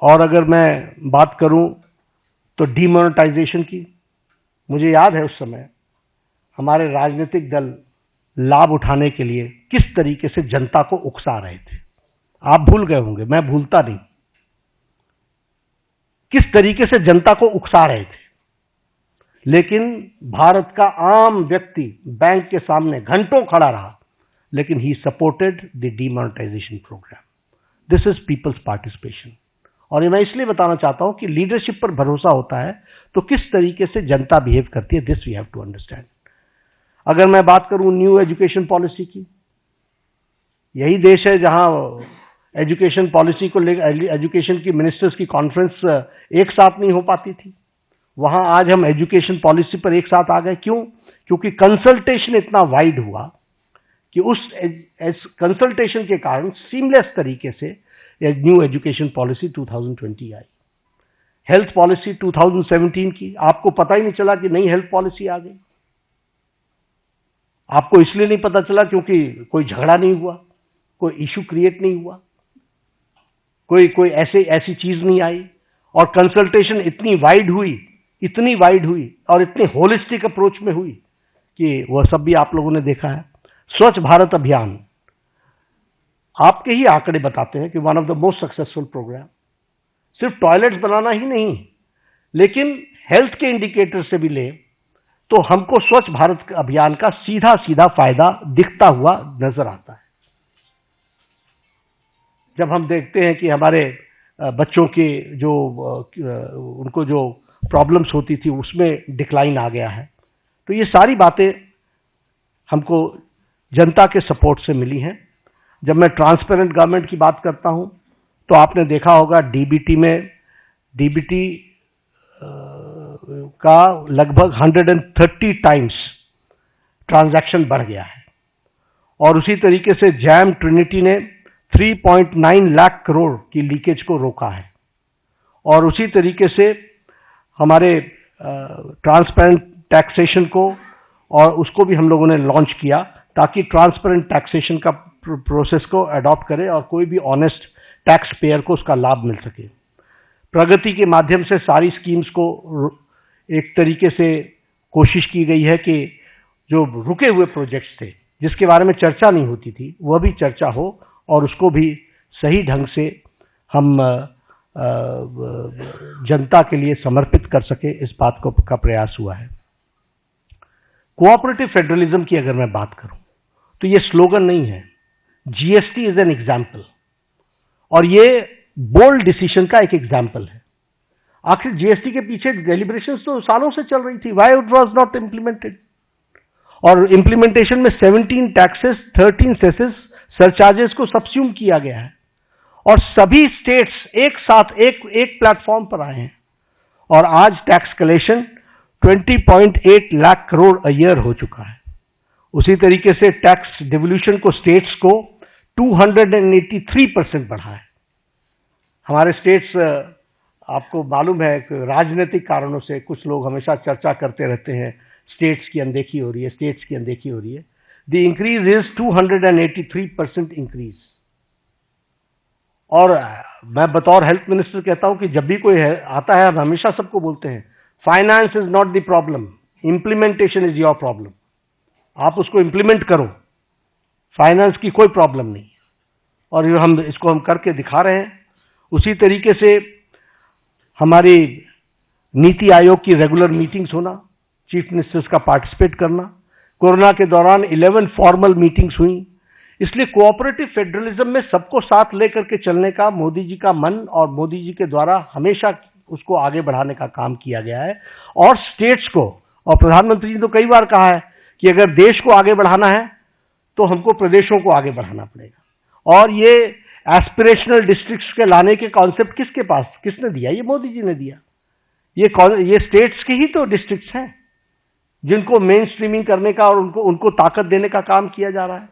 और अगर मैं बात करूं तो डीमोनेटाइजेशन की, मुझे याद है उस समय हमारे राजनीतिक दल लाभ उठाने के लिए किस तरीके से जनता को उकसा रहे थे। आप भूल गए होंगे, मैं भूलता नहीं, किस तरीके से जनता को उकसा रहे थे। लेकिन भारत का आम व्यक्ति बैंक के सामने घंटों खड़ा रहा, लेकिन he supported the demonetization program. This is people's participation. और ये मैं इसलिए बताना चाहता हूं कि लीडरशिप पर भरोसा होता है तो किस तरीके से जनता बिहेव करती है, this we have to understand. अगर मैं बात करूं न्यू एजुकेशन पॉलिसी की, यही देश है जहां एजुकेशन पॉलिसी को लेकर एजुकेशन की मिनिस्टर्स की कॉन्फ्रेंस एक साथ नहीं हो पाती थी। वहां आज हम एजुकेशन पॉलिसी पर एक साथ आ गए। क्यों? क्योंकि कंसल्टेशन इतना वाइड हुआ कि उस कंसल्टेशन के कारण सीमलेस तरीके से न्यू एजुकेशन पॉलिसी 2020 आई। हेल्थ पॉलिसी 2017 की, आपको पता ही नहीं चला कि नई हेल्थ पॉलिसी आ गई। आपको इसलिए नहीं पता चला क्योंकि कोई झगड़ा नहीं हुआ, कोई इश्यू क्रिएट नहीं हुआ, कोई ऐसी चीज नहीं आई। और कंसल्टेशन इतनी वाइड हुई और इतनी होलिस्टिक अप्रोच में हुई कि वह सब भी आप लोगों ने देखा है। स्वच्छ भारत अभियान, आपके ही आंकड़े बताते हैं कि one of the most successful program. सिर्फ टॉयलेट्स बनाना ही नहीं, लेकिन हेल्थ के इंडिकेटर से भी ले तो हमको स्वच्छ भारत अभियान का सीधा सीधा फायदा दिखता हुआ नजर आता है। जब हम देखते हैं कि हमारे बच्चों के जो उनको जो प्रॉब्लम्स होती थी उसमें डिक्लाइन आ गया है, तो ये सारी बातें हमको जनता के सपोर्ट से मिली हैं। जब मैं ट्रांसपेरेंट गवर्नमेंट की बात करता हूं तो आपने देखा होगा डीबीटी का लगभग 130 टाइम्स ट्रांजैक्शन बढ़ गया है। और उसी तरीके से जैम ट्रिनिटी ने 3.9 लाख करोड़ की लीकेज को रोका है। और उसी तरीके से हमारे ट्रांसपेरेंट टैक्सेशन को और उसको भी हम लोगों ने लॉन्च किया ताकि ट्रांसपेरेंट टैक्सेशन का प्रोसेस को अडॉप्ट करे और कोई भी ऑनेस्ट टैक्स पेयर को उसका लाभ मिल सके। प्रगति के माध्यम से सारी स्कीम्स को एक तरीके से कोशिश की गई है कि जो रुके हुए प्रोजेक्ट्स थे जिसके बारे में चर्चा नहीं होती थी वह भी चर्चा हो और उसको भी सही ढंग से हम जनता के लिए समर्पित कर सके, इस बात का प्रयास हुआ है। कोऑपरेटिव फेडरलिज्म की अगर मैं बात करूं तो ये स्लोगन नहीं है, जीएसटी इज एन एग्जाम्पल और ये बोल्ड डिसीजन का एक एग्जाम्पल है। आखिर जीएसटी के पीछे डेलिब्रेशंस तो सालों से चल रही थी, why it was not implemented. और इम्प्लीमेंटेशन में 17 टैक्सेस, 13 सेसेस, सरचार्जेस को सब्स्यूम किया गया है और सभी स्टेट्स एक साथ एक प्लेटफॉर्म पर आए हैं और आज tax collection 20.8 lakh crore a year हो चुका है। उसी तरीके से टैक्स डिवोल्यूशन को स्टेट्स को 283% बढ़ा है। हमारे स्टेट्स, आपको मालूम है कि राजनीतिक कारणों से कुछ लोग हमेशा चर्चा करते रहते हैं स्टेट्स की अनदेखी हो रही है, स्टेट्स की अनदेखी हो रही है। The increase is 283% increase. और मैं बतौर हेल्थ मिनिस्टर कहता हूं कि जब भी कोई आता है हम हमेशा सबको बोलते हैं finance is not the problem, implementation is your problem. आप उसको इंप्लीमेंट करो, फाइनेंस की कोई प्रॉब्लम नहीं। और इसको हम करके दिखा रहे हैं। उसी तरीके से हमारी नीति आयोग की रेगुलर मीटिंग्स होना, चीफ मिनिस्टर्स का पार्टिसिपेट करना, कोरोना के दौरान 11 फॉर्मल मीटिंग्स हुई। इसलिए कोऑपरेटिव फेडरलिज्म में सबको साथ लेकर के चलने का मोदी जी का मन और मोदी जी के द्वारा हमेशा उसको आगे बढ़ाने का काम किया गया है। और स्टेट्स को, और प्रधानमंत्री जी ने तो कई बार कहा है कि अगर देश को आगे बढ़ाना है तो हमको प्रदेशों को आगे बढ़ाना पड़ेगा। और ये एस्पिरेशनल डिस्ट्रिक्ट्स के लाने के कॉन्सेप्ट किसने दिया? ये मोदी जी ने दिया। ये स्टेट्स के ही तो डिस्ट्रिक्ट्स हैं जिनको मेन स्ट्रीमिंग करने का और उनको ताकत देने का काम किया जा रहा है।